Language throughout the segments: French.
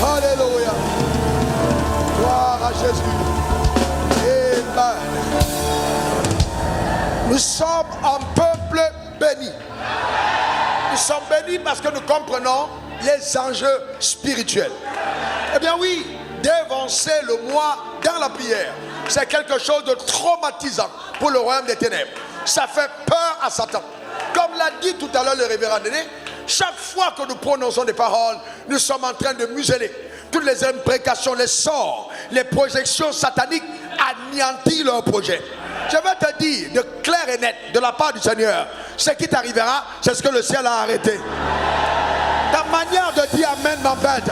Alléluia. Gloire à Jésus. Amen. Nous sommes un peuple béni. Nous sommes bénis parce que nous comprenons les enjeux spirituels. Eh bien oui, dévancer le moi dans la prière, c'est quelque chose de traumatisant pour le royaume des ténèbres. Ça fait peur à Satan. Comme l'a dit tout à l'heure le révérend Dédé, chaque fois que nous prononçons des paroles, nous sommes en train de museler toutes les imprécations, les sorts, les projections sataniques, anéantir leur projet. Je vais te dire de clair et net de la part du Seigneur, ce qui t'arrivera, c'est ce que le ciel a arrêté. Ta manière de dire Amen m'embête.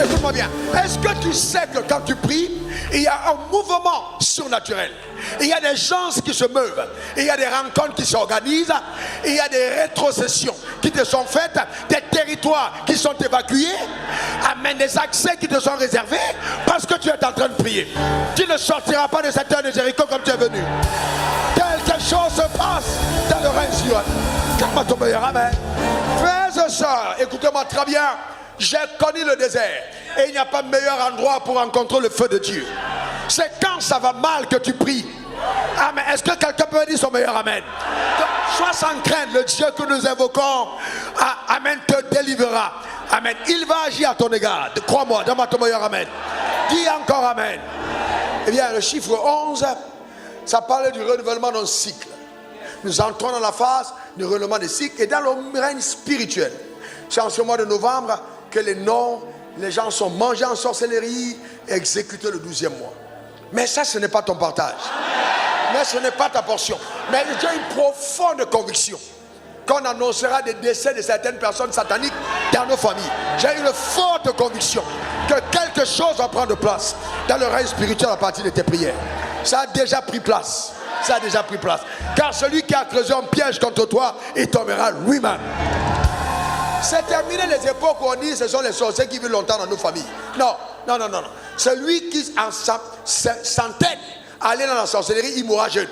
Écoute-moi bien. Est-ce que tu sais que quand tu pries, il y a un mouvement surnaturel? Il y a des gens qui se meuvent. Il y a des rencontres qui s'organisent. Il y a des rétrocessions qui te sont faites. Des territoires qui sont évacués. Amen. Des accès qui te sont réservés parce que tu es en train de prier. Tu ne sortiras pas de cette terre de Jéricho comme tu es venu. Quelque chose se passe dans le règne sur. Calme ton meilleur. Amen. Frères et sœurs, écoutez-moi très bien. J'ai connu le désert et il n'y a pas meilleur endroit pour rencontrer le feu de Dieu. C'est quand ça va mal que tu pries. Amen. Est-ce que quelqu'un peut dire son meilleur amen? Sois sans crainte, le Dieu que nous invoquons, amen, te délivrera. Amen. Il va agir à ton égard. Crois-moi, donne-moi ton meilleur amen. Dis encore amen. Eh bien, le chiffre 11, ça parle du renouvellement d'un cycle. Nous entrons dans la phase du renouvellement des cycles et dans le règne spirituel. C'est en ce mois de novembre que les gens sont mangés en sorcellerie et exécutés le 12e mois. Mais ça, ce n'est pas ton partage. Mais ce n'est pas ta portion. Mais j'ai une profonde conviction qu'on annoncera des décès de certaines personnes sataniques dans nos familles. J'ai une forte conviction que quelque chose va prendre place dans le règne spirituel à partir de tes prières. Ça a déjà pris place. Ça a déjà pris place. Car celui qui a creusé un piège contre toi, il tombera lui-même. C'est terminé les époques où on dit que ce sont les sorciers qui vivent longtemps dans nos familles. Non. Celui qui s'entête à aller dans la sorcellerie, il mourra jeune.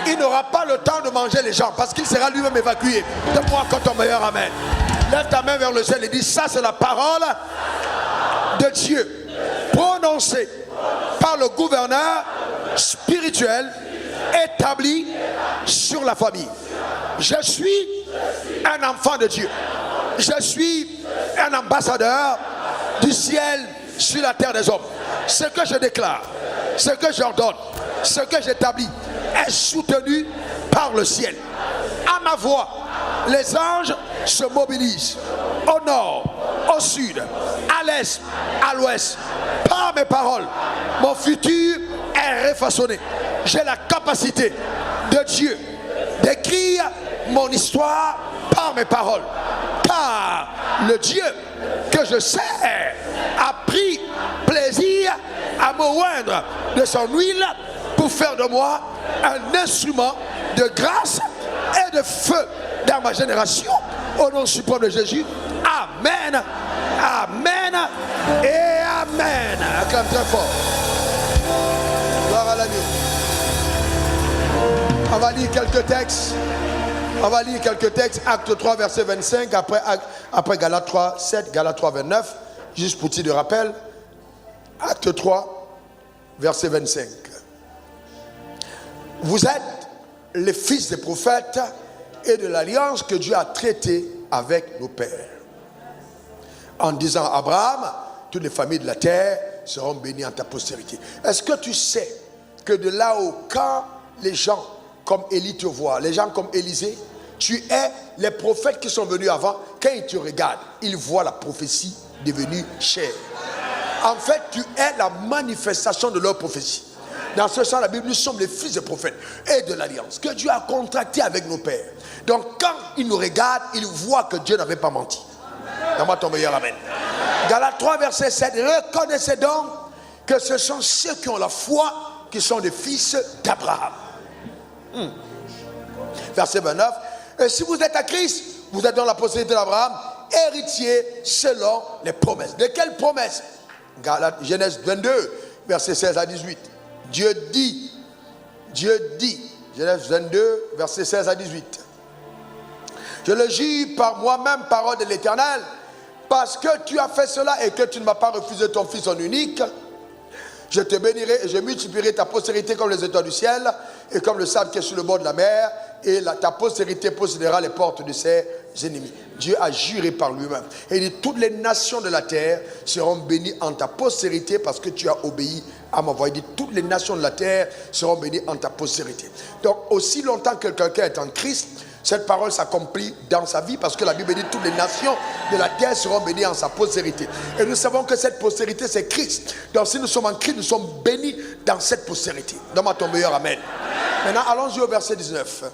Il n'aura pas le temps de manger les gens parce qu'il sera lui-même évacué. Donne-moi encore ton meilleur amen. Lève ta main vers le ciel et dis, ça c'est la parole de Dieu prononcée par le gouverneur spirituel établi sur la famille. Je suis un enfant de Dieu. Je suis un ambassadeur du ciel sur la terre des hommes. Ce que je déclare, ce que j'ordonne, ce que j'établis est soutenu par le ciel. À ma voix, les anges se mobilisent au nord, au sud, à l'est, à l'ouest. Par mes paroles, mon futur est refaçonné. J'ai la capacité de Dieu d'écrire mon histoire par mes paroles. Car le Dieu que je sers a pris plaisir à me oindre de son huile pour faire de moi un instrument de grâce et de feu dans ma génération. Au nom suprême de Jésus. Amen. Amen. Et amen. Acclame très fort. Gloire à l'agneau. On va lire quelques textes. On va lire quelques textes. Acte 3, verset 25. Après Galates 3, 7, Galates 3, 29. Juste pour titre de rappel. Acte 3, verset 25. Vous êtes les fils des prophètes et de l'alliance que Dieu a traitée avec nos pères. En disant à Abraham, toutes les familles de la terre seront bénies en ta postérité. Est-ce que tu sais que de là où quand les gens comme Élie te voient, les gens comme Élisée, tu es les prophètes qui sont venus avant, quand ils te regardent, ils voient la prophétie devenue chair. En fait, tu es la manifestation de leur prophétie. Dans ce sens, la Bible, nous sommes les fils des prophètes et de l'alliance que Dieu a contracté avec nos pères. Donc, quand ils nous regardent, ils voient que Dieu n'avait pas menti. Donne-moi ton meilleur amen. Galates 3, verset 7. Reconnaissez donc que ce sont ceux qui ont la foi qui sont des fils d'Abraham. Verset 29. Et si vous êtes à Christ, vous êtes dans la postérité d'Abraham héritier selon les promesses. De quelles promesses? Genèse 22, versets 16 à 18. Dieu dit, Genèse 22, versets 16 à 18. Je le jure par moi-même, parole de l'Éternel, parce que tu as fait cela et que tu ne m'as pas refusé ton fils en unique, je te bénirai et je multiplierai ta postérité comme les étoiles du ciel et comme le sable qui est sur le bord de la mer, et ta postérité possédera les portes de ses ennemis. Dieu a juré par lui-même. Et il dit, toutes les nations de la terre seront bénies en ta postérité parce que tu as obéi à ma voix. Il dit, toutes les nations de la terre seront bénies en ta postérité. Donc, aussi longtemps que quelqu'un est en Christ, cette parole s'accomplit dans sa vie parce que la Bible dit toutes les nations de la terre seront bénies en sa postérité. Et nous savons que cette postérité, c'est Christ. Donc si nous sommes en Christ, nous sommes bénis dans cette postérité. Donne-moi ton meilleur amen. Maintenant, allons-y au verset 19.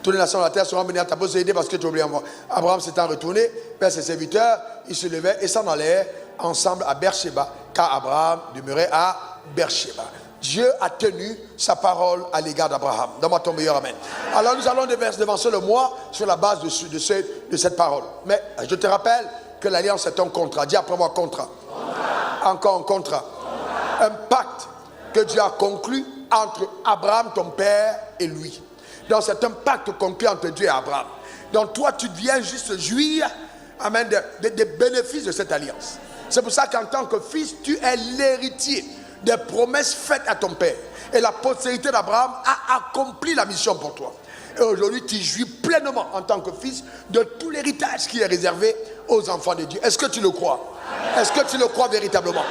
Toutes les nations de la terre seront bénies en ta postérité parce que tu as oublié à moi. Abraham s'étant retourné vers ses serviteurs, il se levait et s'en allait ensemble à Beersheba, car Abraham demeurait à Beersheba. Dieu a tenu sa parole à l'égard d'Abraham. Donne-moi ton meilleur amen. Alors nous allons devancer le mois sur la base de cette parole. Mais je te rappelle que l'alliance est un contrat. Dis après moi contrat. Encore un contrat. Un pacte que Dieu a conclu entre Abraham, ton père, et lui. Donc c'est un pacte conclu entre Dieu et Abraham. Donc toi tu viens juste jouir, amen, des bénéfices de cette alliance. C'est pour ça qu'en tant que fils, tu es l'héritier des promesses faites à ton père. Et la postérité d'Abraham a accompli la mission pour toi. Et aujourd'hui, tu jouis pleinement en tant que fils de tout l'héritage qui est réservé aux enfants de Dieu. Est-ce que tu le crois? Est-ce que tu le crois véritablement?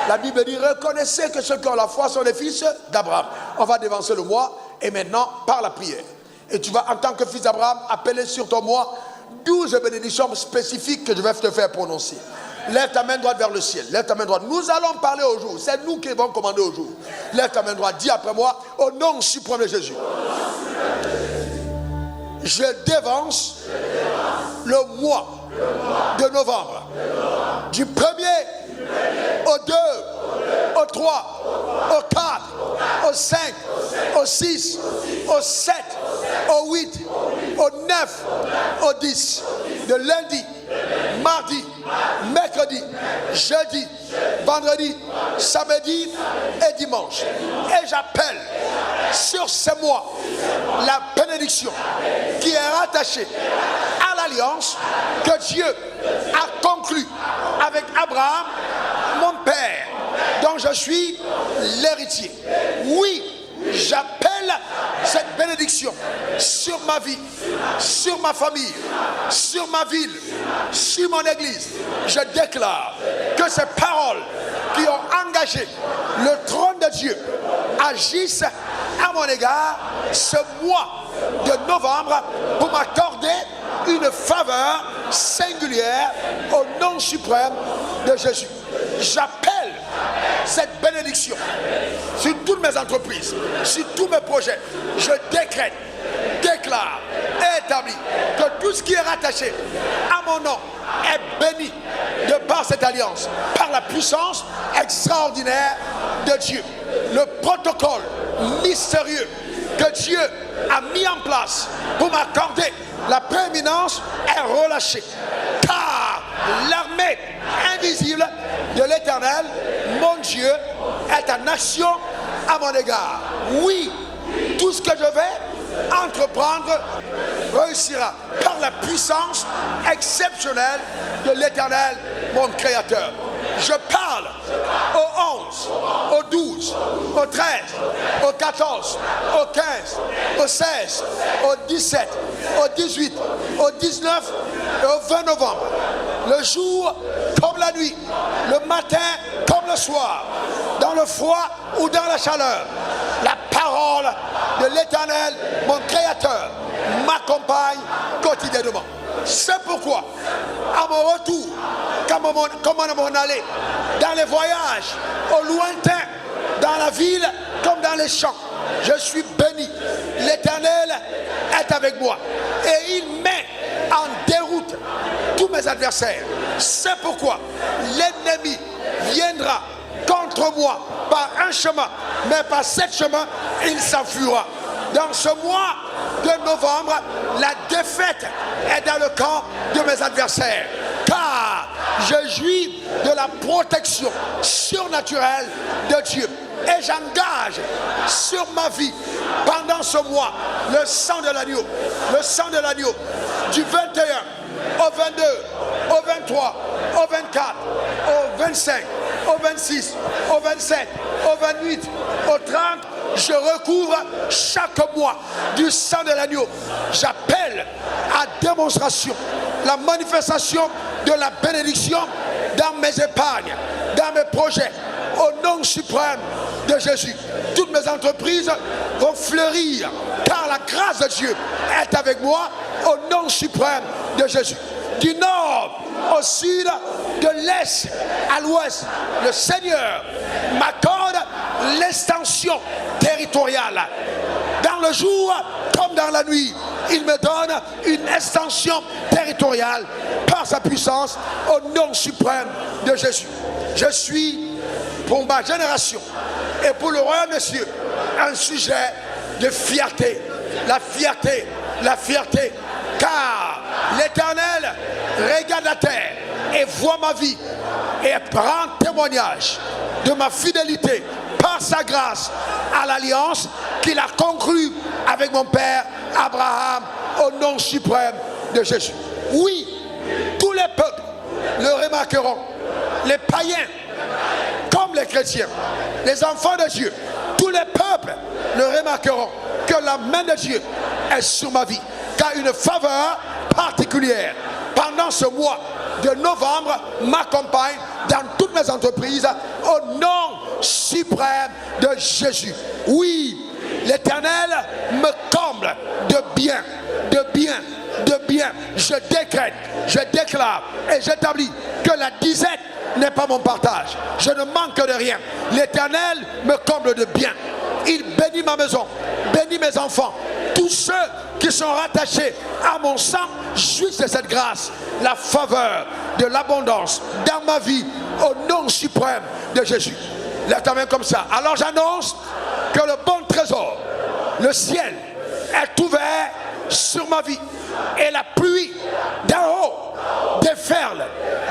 La Bible dit, reconnaissez que ceux qui ont la foi sont les fils d'Abraham. On va dévancer le mois et maintenant, par la prière. Et tu vas, en tant que fils d'Abraham, appeler sur ton mois 12 bénédictions spécifiques que je vais te faire prononcer. Lève ta main droite vers le ciel. Lève ta main droite. Nous allons parler au jour. C'est nous qui allons commander au jour. Lève ta main droite. Dis après moi, au nom suprême de Jésus. Je dévance le mois de novembre. Du 1er au 2, au 3, au 4, au 5, au 6, au 7, au 8, au 9, au 10. De lundi, mardi, mercredi, jeudi, vendredi, samedi et dimanche. Et j'appelle sur ces mois la bénédiction qui est rattachée à l'alliance que Dieu a conclue avec Abraham, mon père, dont je suis l'héritier. Oui, j'appelle cette bénédiction sur ma vie, sur ma famille, sur ma ville, sur mon église. Je déclare que ces paroles qui ont engagé le trône de Dieu agissent à mon égard ce mois de novembre pour m'accorder une faveur singulière au nom suprême de Jésus. J'appelle cette bénédiction sur toutes mes entreprises, sur tous mes projets. Je décrète, déclare et établis que tout ce qui est rattaché à mon nom est béni de par cette alliance, par la puissance extraordinaire de Dieu. Le protocole mystérieux que Dieu a mis en place pour m'accorder la prééminence est relâché. Car l'armée invisible de l'Éternel, mon Dieu, est en action à mon égard. Oui, tout ce que je vais entreprendre réussira par la puissance exceptionnelle de l'Éternel, mon Créateur. Je parle au 11, au 12, au 13, au 14, au 15, au 16, au 17, au 18, au 19 et au 20 novembre. Le jour comme la nuit, le matin comme le soir, dans le froid ou dans la chaleur. La parole de l'Éternel, mon Créateur, m'accompagne quotidiennement. C'est pourquoi, à mon retour, comme à mon aller, dans les voyages, au lointain, dans la ville comme dans les champs, je suis béni. L'Éternel est avec moi et il met en déroute tous mes adversaires. C'est pourquoi l'ennemi viendra contre moi par un chemin, mais par 7 chemins, il s'enfuira. Dans ce mois de novembre, la défaite est dans le camp de mes adversaires. Car je jouis de la protection surnaturelle de Dieu. Et j'engage sur ma vie, pendant ce mois, le sang de l'agneau. Le sang de l'agneau, du 21 au 22, au 23, au 24, au 25, au 26, au 27, au 28, au 30. Je recouvre chaque mois du sang de l'agneau. J'appelle à démonstration la manifestation de la bénédiction dans mes épargnes, dans mes projets, au nom suprême de Jésus. Toutes mes entreprises vont fleurir, car la grâce de Dieu est avec moi, au nom suprême de Jésus. Du nord au sud, de l'est à l'ouest, le Seigneur m'accorde l'extension territoriale. Dans le jour comme dans la nuit, il me donne une extension territoriale par sa puissance, au nom suprême de Jésus. Je suis, pour ma génération et pour le royaume des cieux, un sujet de fierté. La fierté, la fierté, car l'Éternel regarde la terre et voit ma vie et prend témoignage de ma fidélité par sa grâce à l'alliance qu'il a conclue avec mon père Abraham, au nom suprême de Jésus. Oui, tous les peuples le remarqueront, les païens comme les chrétiens, les enfants de Dieu, tous les peuples le remarqueront, que la main de Dieu est sur ma vie, car une faveur particulière pendant ce mois de novembre m'accompagne dans toutes mes entreprises, au nom suprême de Jésus. Oui, l'Éternel me comble de bien, de bien, de bien. Je décrète, je déclare et j'établis que la disette n'est pas mon partage. Je ne manque de rien. L'Éternel me comble de bien. Il bénit ma maison, bénit mes enfants. Tous ceux qui sont rattachés à mon sang jouissent de cette grâce, la faveur de l'abondance dans ma vie, au nom suprême de Jésus. Lève ta main comme ça. Alors j'annonce que le bon trésor, le ciel, est ouvert sur ma vie. Et la pluie d'en haut déferle,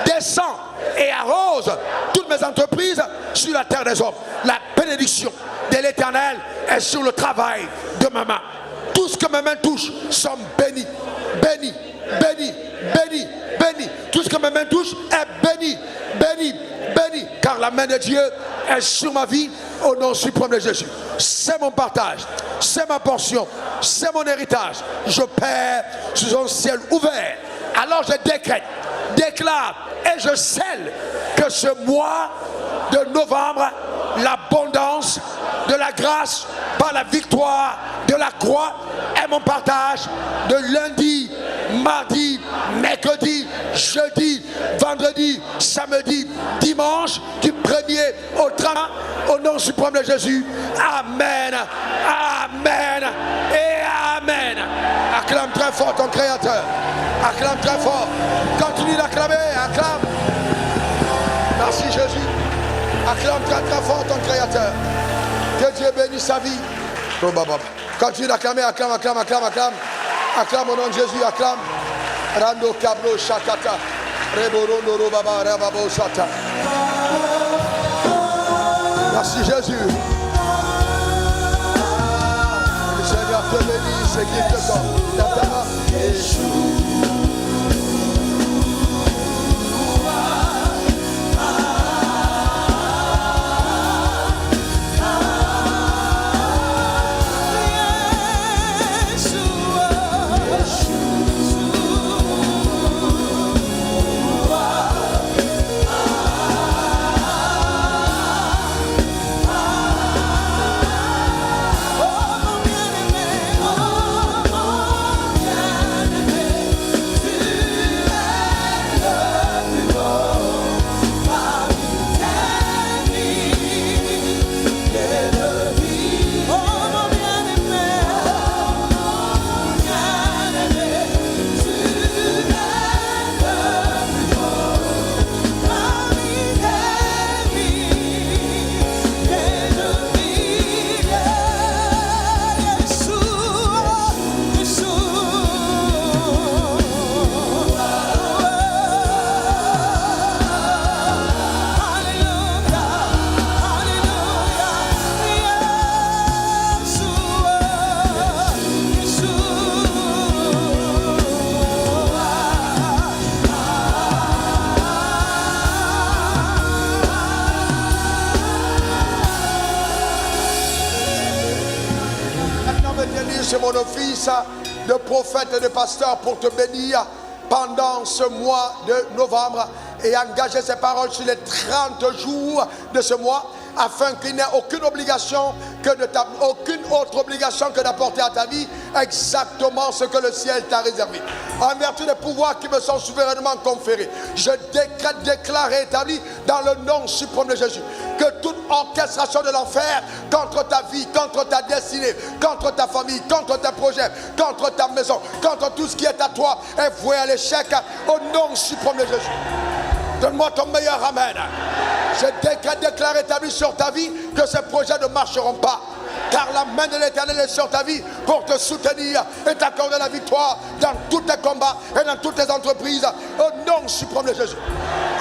descend et arrose toutes mes entreprises sur la terre des hommes. La bénédiction de l'Éternel est sur le travail de ma main. Tout ce que mes mains touchent sont bénis, bénis, bénis, bénis, bénis. Tout ce que mes mains touchent est béni, béni, béni. Car la main de Dieu est sur ma vie, au nom suprême de Jésus. C'est mon partage, c'est ma portion, c'est mon héritage. Je perds sous un ciel ouvert. Alors je décrète, déclare et je scelle que ce mois de novembre, l'abondance de la grâce par la victoire de la croix est mon partage de lundi, mardi, mercredi, jeudi, vendredi, samedi, dimanche, du 1er au 30, au nom suprême de Jésus. Amen, amen et amen. Acclame très fort ton Créateur. Acclame très fort. Continue d'acclamer, acclame. Merci Jésus. Acclame très très fort ton Créateur. Que Dieu bénisse sa vie. Continue d'acclamer, acclame, acclame, acclame, acclame. Acclame au nom de Jésus, acclame. Rando Kablo Shakata. Reborondo Robaba Rababo Shata. Merci Jésus. Le Seigneur te bénisse et qu'il te donne. fils de prophète et de pasteur pour te bénir pendant ce mois de novembre et engager ces paroles sur les 30 jours de ce mois, afin qu'il n'y ait aucune obligation aucune autre obligation que d'apporter à ta vie exactement ce que le ciel t'a réservé. En vertu des pouvoirs qui me sont souverainement conférés, je déclare et établis dans le nom suprême de Jésus que toute orchestration de l'enfer contre ta vie, contre ta destinée, contre ta famille, contre tes projets, contre ta maison, contre tout ce qui est à toi est voué à l'échec au nom suprême de Jésus. Donne-moi ton meilleur amen. Je déclare établi sur ta vie que ces projets ne marcheront pas. Car la main de l'Éternel est sur ta vie pour te soutenir et t'accorder la victoire dans tous tes combats et dans toutes tes entreprises. Au nom suprême de Jésus.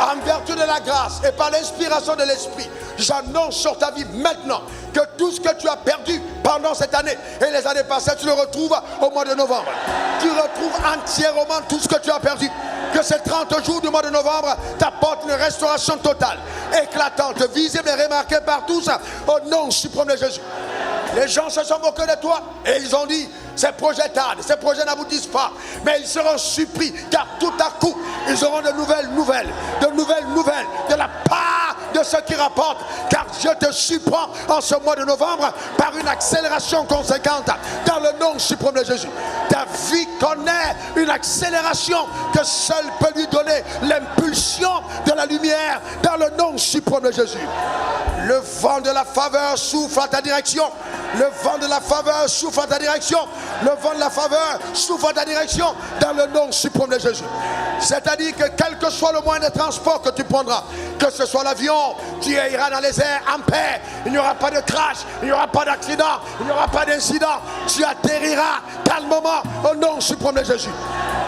En vertu de la grâce et par l'inspiration de l'Esprit, j'annonce sur ta vie maintenant que tout ce que tu as perdu pendant cette année et les années passées, tu le retrouves au mois de novembre. Tu retrouves entièrement tout ce que tu as perdu. Que ces 30 jours du mois de novembre t'apportent une restauration totale, éclatante, visible et remarquée par tous, au nom suprême de Jésus. Les gens se sont moqués de toi et ils ont dit: ces projets tardent, ces projets n'aboutissent pas. Mais ils seront surpris car tout à coup, ils auront de nouvelles nouvelles de la part de ceux qui rapportent. Car Dieu te surprend en ce mois de novembre par une accélération conséquente dans le nom suprême de Jésus. Ta vie connaît une accélération que seul peut lui donner l'impulsion de la lumière dans le nom suprême de Jésus. Le vent de la faveur souffle à ta direction. Le vent de la faveur souffle à ta direction. Le vent de la faveur souffle à ta direction dans le nom suprême de Jésus. C'est-à-dire que quel que soit le moyen de transport que tu prendras, que ce soit l'avion, tu iras dans les airs en paix. Il n'y aura pas de crash, il n'y aura pas d'accident, il n'y aura pas d'incident. Tu atterriras calmement au nom suprême de Jésus.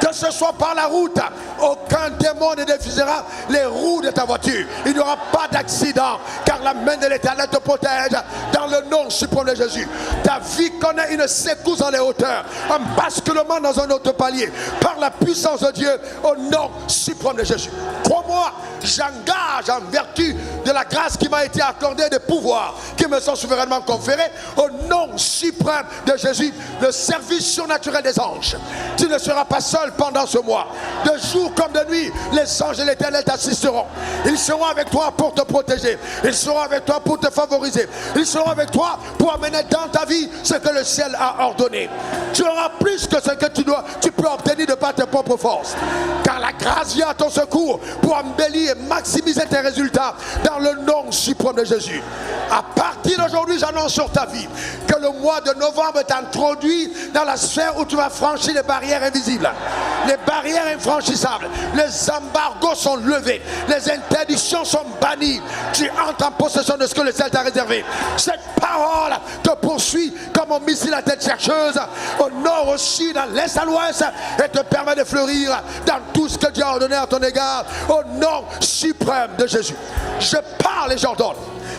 Que ce soit par la route, aucun démon ne défisera les roues de ta voiture. Il n'y aura pas d'accident, car la main de l'Éternel te protège dans le nom suprême de Jésus. Ta vie connaît une secousse dans les hauteurs, un basculement dans un autre palier, par la puissance de Dieu, au nom suprême de Jésus. Crois-moi, j'engage en vertu de la grâce qui m'a été accordée, des pouvoirs qui me sont souverainement conférés, au nom suprême de Jésus, le service surnaturel des anges. Tu ne seras pas seul pendant ce mois. De jour comme de nuit, les anges de l'Éternel t'assisteront. Ils seront avec toi pour te protéger. Ils seront avec toi pour te favoriser. Ils seront avec toi pour amener dans ta vie ce que le ciel a ordonné. Tu auras plus que ce que tu peux obtenir de par tes propres forces. Car la grâce vient à ton secours pour embellir et maximiser tes résultats dans le nom suprême de Jésus. À partir d'aujourd'hui, j'annonce sur ta vie que le mois de novembre t'introduit dans la sphère où tu vas franchir les barrières invisibles, les barrières infranchissables. Les embargos sont levés, les interdictions sont bannies. Tu entres en possession de ce que le ciel t'a réservé. Cette parole te poursuit comme un missile à tête chercheuse, au nord, au sud, à l'est, à l'ouest, et te permet de fleurir dans tout ce que Dieu a ordonné à ton égard, au nom suprême de Jésus. Je parle et j'ordonne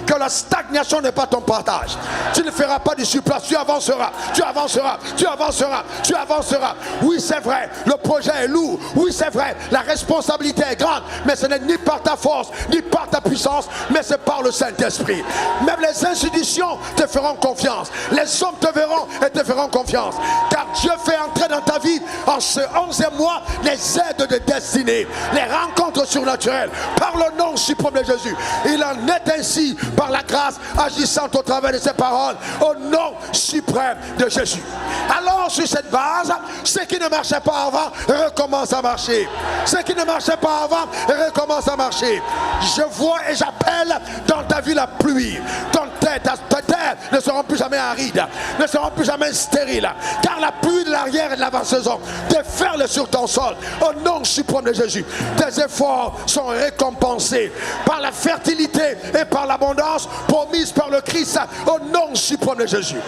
que la stagnation n'est pas ton partage. Tu ne feras pas du surplace, tu avanceras, tu avanceras, tu avanceras, tu avanceras. Oui, c'est vrai, le projet est lourd. Oui, c'est vrai, la responsabilité est grande, mais ce n'est ni par ta force, ni par ta puissance, mais c'est par le Saint-Esprit. Même les institutions te feront confiance. Les hommes te verront et te feront confiance. Car Dieu fait entrer dans ta vie, en ce 11e mois, les aides de destinée, les rencontres surnaturelles, par le nom suprême de Jésus. Il en est ainsi par la grâce agissant au travers de ces paroles, au nom suprême de Jésus. Alors sur cette base, ce qui ne marchait pas avant recommence à marcher. Ce qui ne marchait pas avant recommence à marcher. Je vois et j'appelle dans ta vie la pluie. Ta terre ne seront plus jamais arides, ne seront plus jamais stériles, car la pluie de l'arrière et de l'avant-saison déferle sur ton sol, au nom suprême de Jésus. Tes efforts sont récompensés par la fertilité et par l'abondance promise par le Christ, au nom suprême de Jésus.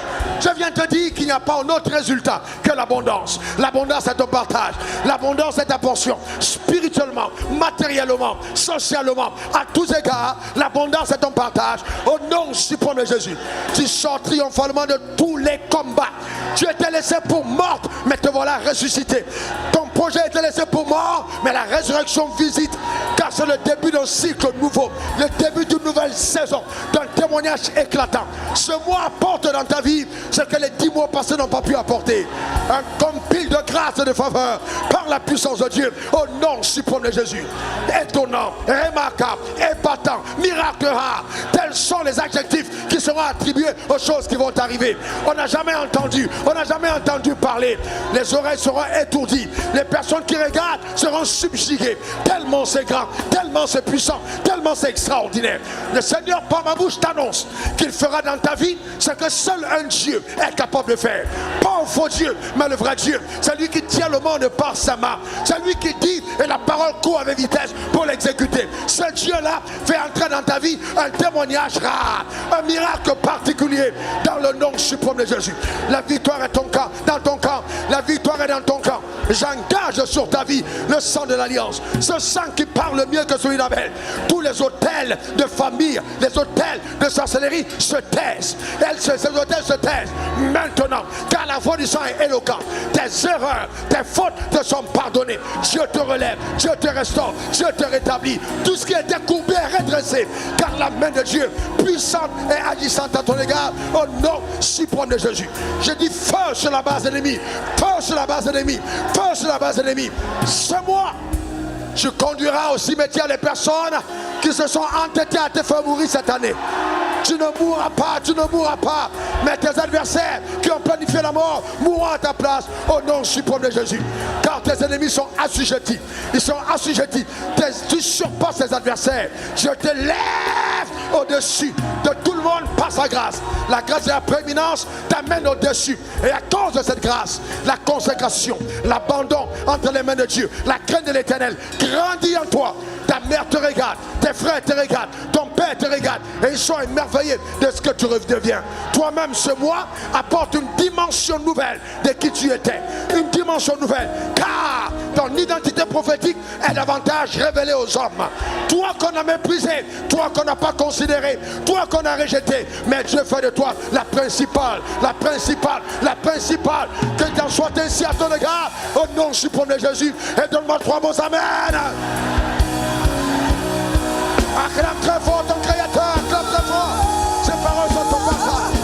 Je viens te dire qu'il n'y a pas un autre résultat que l'abondance. L'abondance est ton partage, l'abondance est ta portion, spirituellement, matériellement, socialement, à tous égards, l'abondance est ton partage, au nom suprême de Jésus. Tu sors triomphalement de tous les combats. Tu étais laissé pour mort, mais te voilà ressuscité. Ton projet était laissé pour mort, mais la résurrection visite, car c'est le début d'un cycle nouveau, le début d'une nouvelle saison, d'un témoignage éclatant. Ce mois apporte dans ta vie ce que les 10 mois passés n'ont pas pu apporter. Un compil de grâce et de faveur par la puissance de Dieu au nom suprême de Jésus. Étonnant, remarquable, épatant, miracle rare. Tels sont les adjectifs qui seront attribués aux choses qui vont arriver. On n'a jamais entendu parler. Les oreilles seront étourdies. Les personnes qui regardent seront subjuguées. Tellement c'est grand, tellement c'est puissant, tellement c'est extraordinaire. Le Seigneur par ma bouche t'annonce qu'il fera dans ta vie ce que seul un Dieu est capable de faire. Pas un faux Dieu, mais le vrai Dieu. C'est lui qui tient le monde par sa main. C'est lui qui dit et la parole court avec vitesse pour l'exécuter. Ce Dieu-là fait entrer dans ta vie un témoignage rare, un miracle particulier dans le nom suprême de Jésus. La victoire est dans ton camp. La victoire est dans ton camp. J'engage sur ta vie le sang de l'alliance. Ce sang qui parle mieux que celui d'Abel. Tous les hôtels de famille, les hôtels de sorcellerie se taisent. Ces hôtels se taisent maintenant, car la voix du sang est éloquente. Tes erreurs, tes fautes te sont pardonnées. Dieu te relève, Dieu te restaure, Dieu te rétablit. Tout ce qui était courbé est redressé, car la main de Dieu puissante et agissante à ton égard au nom suprême de Jésus. Je dis feu sur la base ennemie, feu sur la base ennemie, feu sur la base ennemie. Ce mois, tu conduiras au cimetière les personnes qui se sont entêtées à te faire mourir cette année. Tu ne mourras pas, tu ne mourras pas. Mais tes adversaires qui ont planifié la mort mourront à ta place au nom suprême de Jésus. Car tes ennemis sont assujettis. Ils sont assujettis. Tu surpasses tes adversaires. Je te lève au-dessus de tout le monde par sa grâce. La grâce et la prééminence t'amènent au-dessus. Et à cause de cette grâce, la consécration, l'abandon entre les mains de Dieu, la crainte de l'Éternel grandit en toi. Ta mère te regarde, tes frères te regardent, ton père te regarde et ils sont émerveillés de ce que tu deviens. Toi-même ce mois apporte une dimension nouvelle de qui tu étais. Une dimension nouvelle, car ton identité prophétique est davantage révélée aux hommes. Toi qu'on a méprisé, toi qu'on n'a pas considéré, toi qu'on a rejeté, mais Dieu fait de toi la principale, la principale, la principale. Que t'en soit ainsi à ton égard au nom suprême de Jésus. Et donne-moi 3 mots, amen. Acclame très fort ton Créateur, acclame très fort. Ces paroles sont ton partage.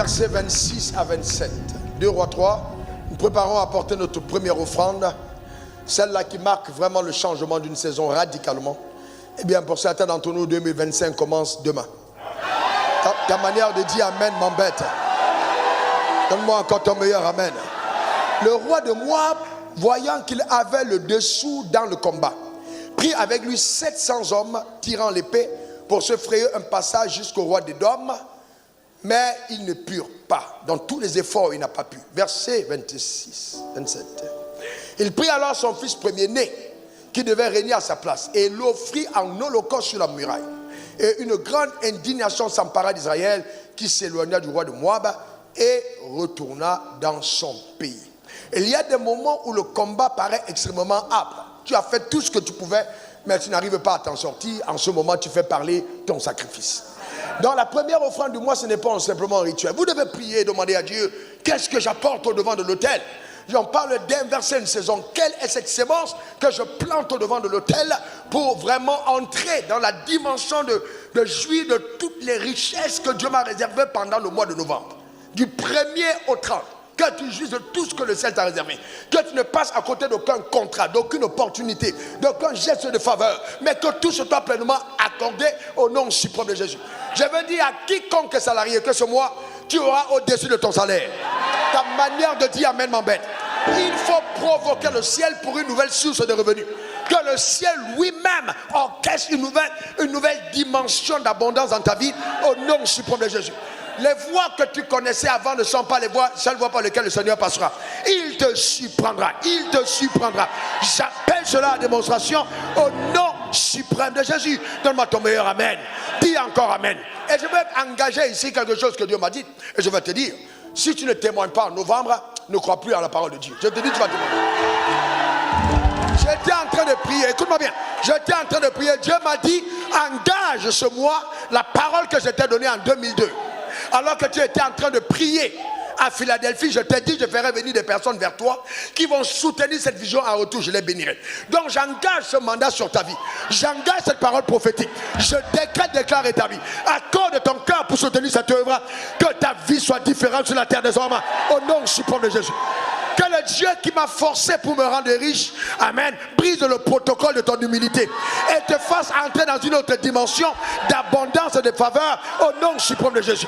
versets 26 à 27. 2 Rois 3, nous préparons à apporter notre première offrande, celle-là qui marque vraiment le changement d'une saison radicalement. Eh bien, pour certains d'entre nous, 2025 commence demain. Ta manière de dire Amen m'embête. Donne-moi encore ton meilleur Amen. Le roi de Moab, voyant qu'il avait le dessous dans le combat, prit avec lui 700 hommes tirant l'épée pour se frayer un passage jusqu'au roi d'Édom, mais ils ne purent pas. Dans tous les efforts, il n'a pas pu. Verset 26, 27. Il prit alors son fils premier-né, qui devait régner à sa place, et l'offrit en holocauste sur la muraille. Et une grande indignation s'empara d'Israël, qui s'éloigna du roi de Moab et retourna dans son pays. Il y a des moments où le combat paraît extrêmement âpre. Tu as fait tout ce que tu pouvais, mais tu n'arrives pas à t'en sortir. En ce moment, tu fais parler ton sacrifice. Dans la première offrande du mois, ce n'est pas simplement un rituel. Vous devez prier et demander à Dieu, qu'est-ce que j'apporte au devant de l'autel? J'en parle d'inverser une saison. Quelle est cette sémence que je plante au devant de l'autel pour vraiment entrer dans la dimension de jouir de toutes les richesses que Dieu m'a réservées pendant le mois de novembre. Du 1er au 30. Que tu jouisses de tout ce que le ciel t'a réservé. Que tu ne passes à côté d'aucun contrat, d'aucune opportunité, d'aucun geste de faveur. Mais que tout se soit pleinement accordé au nom suprême de Jésus. Je veux dire à quiconque est salarié que ce mois, tu auras au-dessus de ton salaire. Ta manière de dire Amen m'embête. Il faut provoquer le ciel pour une nouvelle source de revenus. Que le ciel lui-même orchestre une nouvelle dimension d'abondance dans ta vie au nom suprême de Jésus. Les voies que tu connaissais avant ne sont pas les voies, seules voies par lesquelles le Seigneur passera. Il te surprendra. Il te surprendra. J'appelle cela à démonstration au nom suprême de Jésus. Donne-moi ton meilleur Amen. Dis encore Amen. Et je vais engager ici quelque chose que Dieu m'a dit. Et je vais te dire, si tu ne témoignes pas en novembre, ne crois plus à la parole de Dieu. Je te dis, tu vas témoigner. J'étais en train de prier, écoute-moi bien. J'étais en train de prier. Dieu m'a dit, engage ce mois la parole que je t'ai donnée en 2002. Alors que tu étais en train de prier à Philadelphie, je t'ai dit, je ferai venir des personnes vers toi qui vont soutenir cette vision en retour, je les bénirai. Donc j'engage ce mandat sur ta vie. J'engage cette parole prophétique. Je déclare et ta vie. Accorde ton cœur pour soutenir cette œuvre. Que ta vie soit différente sur la terre des hommes. Au nom suprême de Jésus. Que le Dieu qui m'a forcé pour me rendre riche, Amen, brise le protocole de ton humilité et te fasse entrer dans une autre dimension d'abondance et de faveur au nom suprême de Jésus.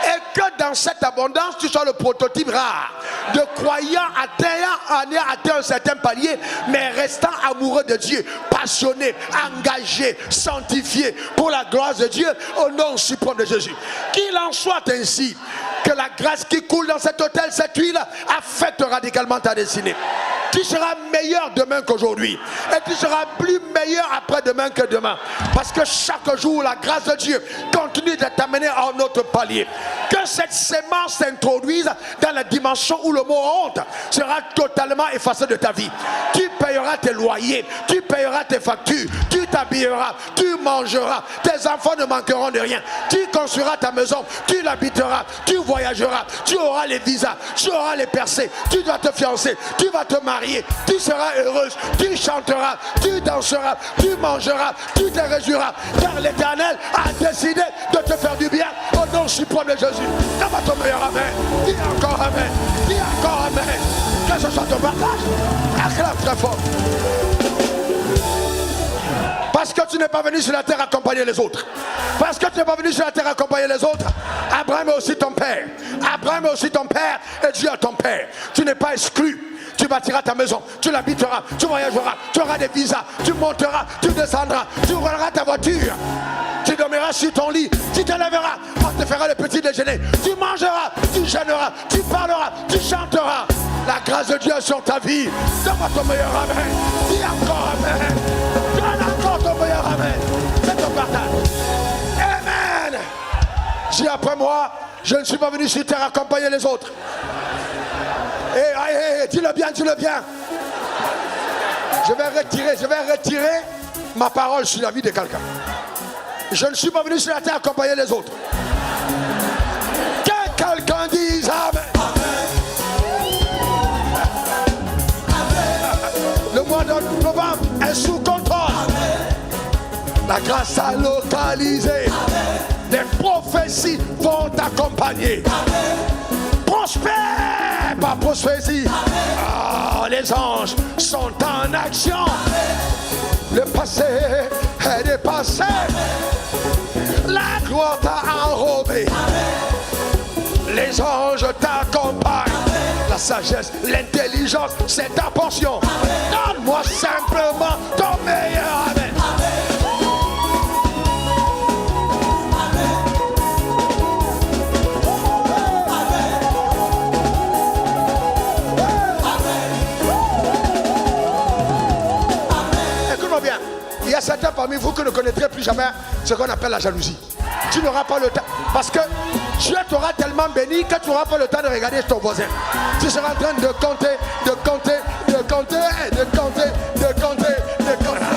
Et que dans cette abondance, tu sois le prototype rare de croyants ayant atteint un certain palier, mais restant amoureux de Dieu, passionné, engagé, sanctifié pour la gloire de Dieu au nom suprême de Jésus. Qu'il en soit ainsi, que la grâce qui coule dans cet hôtel, cette huile, affecte radicalement ta destinée. Tu seras meilleur demain qu'aujourd'hui. Et tu seras plus meilleur après-demain que demain. Parce que chaque jour, la grâce de Dieu continue de t'amener à un autre palier. Que cette sémence s'introduise dans la dimension où le mot honte sera totalement effacé de ta vie. Tu payeras tes loyers, tu payeras tes factures, tu t'habilleras, tu mangeras, tes enfants ne manqueront de rien. Tu construiras ta maison, tu l'habiteras, tu voyageras, tu auras les visas, tu auras les percées, tu dois te fiancer, tu vas te marier, tu seras heureuse, tu chanteras, tu danseras, tu mangeras, tu te réjouiras, car l'Éternel a décidé de te faire du bien au nom suprême de Jésus. Donne-moi ton meilleur Amen. Dis encore Amen. Dis encore Amen. Que ce soit ton partage. Acclame très fort. Parce que tu n'es pas venu sur la terre accompagner les autres. Parce que tu n'es pas venu sur la terre accompagner les autres. Abraham est aussi ton père. Abraham est aussi ton père. Et Dieu est ton père. Tu n'es pas exclu. Tu bâtiras ta maison, tu l'habiteras, tu voyageras, tu auras des visas, tu monteras, tu descendras, tu rouleras ta voiture, tu dormiras sur ton lit, tu te lèveras, on te fera le petit déjeuner, tu mangeras, tu jeûneras, tu parleras, tu chanteras. La grâce de Dieu est sur ta vie. Donne-moi ton meilleur Amen. Dis encore Amen. Donne encore ton meilleur Amen. Fais ton partage. Amen. Dis après moi, je ne suis pas venu sur terre accompagner les autres. Dis-le bien, dis-le bien. Je vais retirer ma parole sur la vie de quelqu'un. Je ne suis pas venu sur la terre accompagner les autres. Que quelqu'un dise Amen. Le mois de novembre est sous contrôle. La grâce a localisé. des prophéties vont t'accompagner. Prospère par prophétie. Ah, les anges sont en action. Le passé est dépassé. La gloire t'a enrobé. Les anges t'accompagnent. La sagesse, l'intelligence, c'est ta portion. Donne-moi simplement ton meilleur. Amen. Écoute-moi bien. Il y a certains parmi vous qui ne connaîtrez plus jamais ce qu'on appelle la jalousie. Tu n'auras pas le temps. Parce que Dieu t'aura tellement béni que tu n'auras pas le temps de regarder ton voisin. Tu seras en train de compter, de compter, de compter, de compter, de compter, de compter.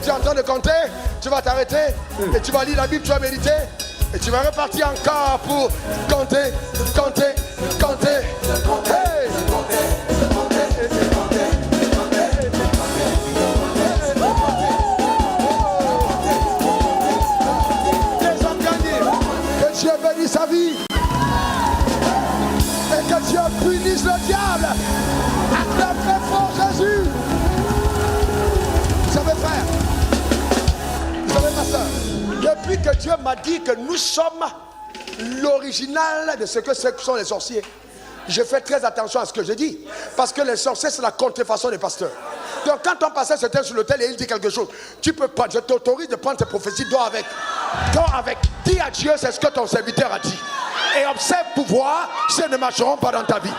Tu es en train de compter, tu vas t'arrêter et tu vas lire la Bible, tu vas méditer et tu vas repartir encore pour compter, compter, compter. Hey! Les organismes, que Dieu bénisse sa vie et que Dieu punisse le diable. Acclame très fort Jésus. Vous savez, frère, ma soeur, depuis que Dieu m'a dit que nous sommes l'original de ce que sont les sorciers, je fais très attention à ce que je dis. Parce que les sorciers, c'est la contrefaçon des pasteurs. Donc quand on passait ce texte sur l'autel et il dit quelque chose, tu peux pas, je t'autorise de prendre tes prophéties, dors avec. Dors avec. Dis à Dieu, c'est ce que ton serviteur a dit. Et observe pour voir si elles ne marcheront pas dans ta vie.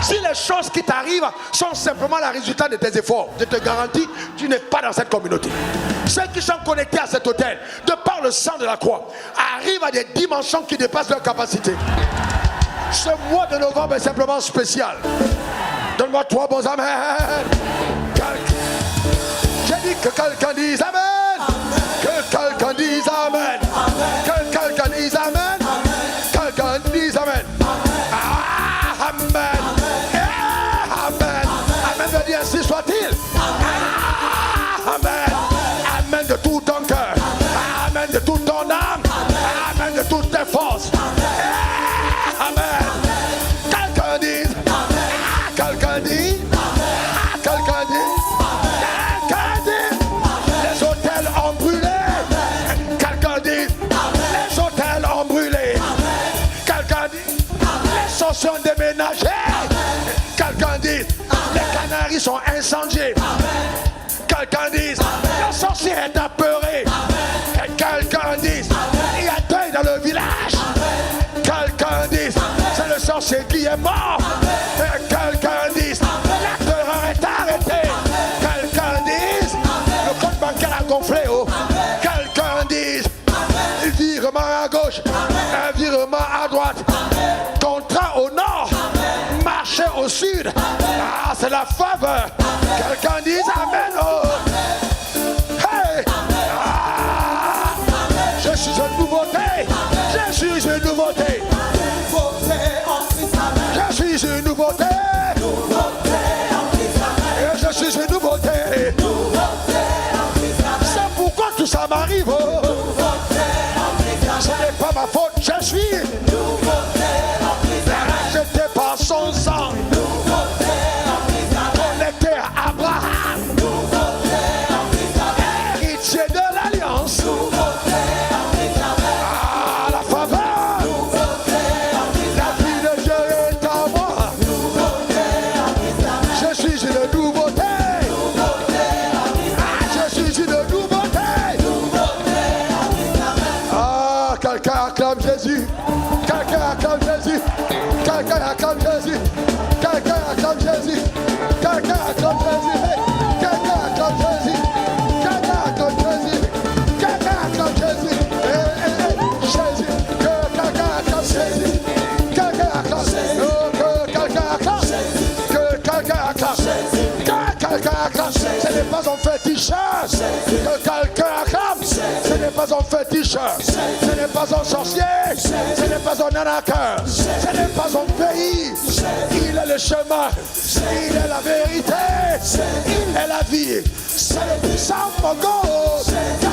Si les choses qui t'arrivent sont simplement le résultat de tes efforts, je te garantis, tu n'es pas dans cette communauté. Ceux qui sont connectés à cet hôtel, de par le sang de la croix, arrivent à des dimensions qui dépassent leur capacité. Ce mois de novembre est simplement spécial. Donne-moi 3 bons amen. J'ai dit que quelqu'un dise amen. Que quelqu'un dise amen. Que quelqu'un dise amen. Quelqu'un dise amen. Amen. Amen. Amen veut dire ainsi soit-il. Amen. Amen de tout ton cœur. Amen de toute ton âme. Amen de toutes tes forces. Amen. Quelqu'un dit. Quelqu'un dit. Quelqu'un dit. Quelqu'un dit. Les hôtels ont brûlé. Quelqu'un dit. Les hôtels ont brûlé. Quelqu'un dit. Les sorciers ont déménagé. Quelqu'un dit. Les canaries sont incendiés. Quelqu'un dit. Le sorcier est apeuré. Quelqu'un dit. Il y a deuil dans le village. Quelqu'un dit. C'est le sorcier qui est mort. Quelqu'un dit. La terreur est arrêtée. Quelqu'un dit. Le compte bancaire a gonflé. Oh. Quelqu'un dit. Virement à gauche. Un virement à droite. Contrat au nord. Marché au sud. Ah, c'est la faveur. Quelqu'un dit amen. Oh. Hey. Ah. Je suis une nouveauté. Je suis une nouveauté. Je suis une nouveauté. Et je suis une nouveauté. C'est pourquoi tout ça m'arrive. Oh. Ce n'est pas ma faute. Je suis racheté par son sang. Connecté à Abraham. Héritier de l'alliance. Ah, la faveur. La vie de Dieu est en moi. Je suis une nouveauté. Ah, je suis une nouveauté. Ah, quelqu'un acclame Jésus. Quelqu'un acclame Jésus. Quelqu'un acclame Jésus. Quelqu'un acclame Jésus. Quelqu'un acclame Jésus. Quelqu'un acclame Jésus. Quelqu'un acclame Jésus. Quelqu'un acclame Jésus. Jésus. Que quelqu'un acclame Jésus. Quelqu'un acclame Jésus. Que quelqu'un acclame. Que quelqu'un acclame. Que quelqu'un acclame. Ce n'est pas un féticheur. Que quelqu'un acclame. pas un fétiche, ce n'est pas un sorcier, ce n'est pas un arnaqueur, ce n'est pas un pays. Il est le chemin, il est la vérité, il est la vie. C'est le puissant Mogo.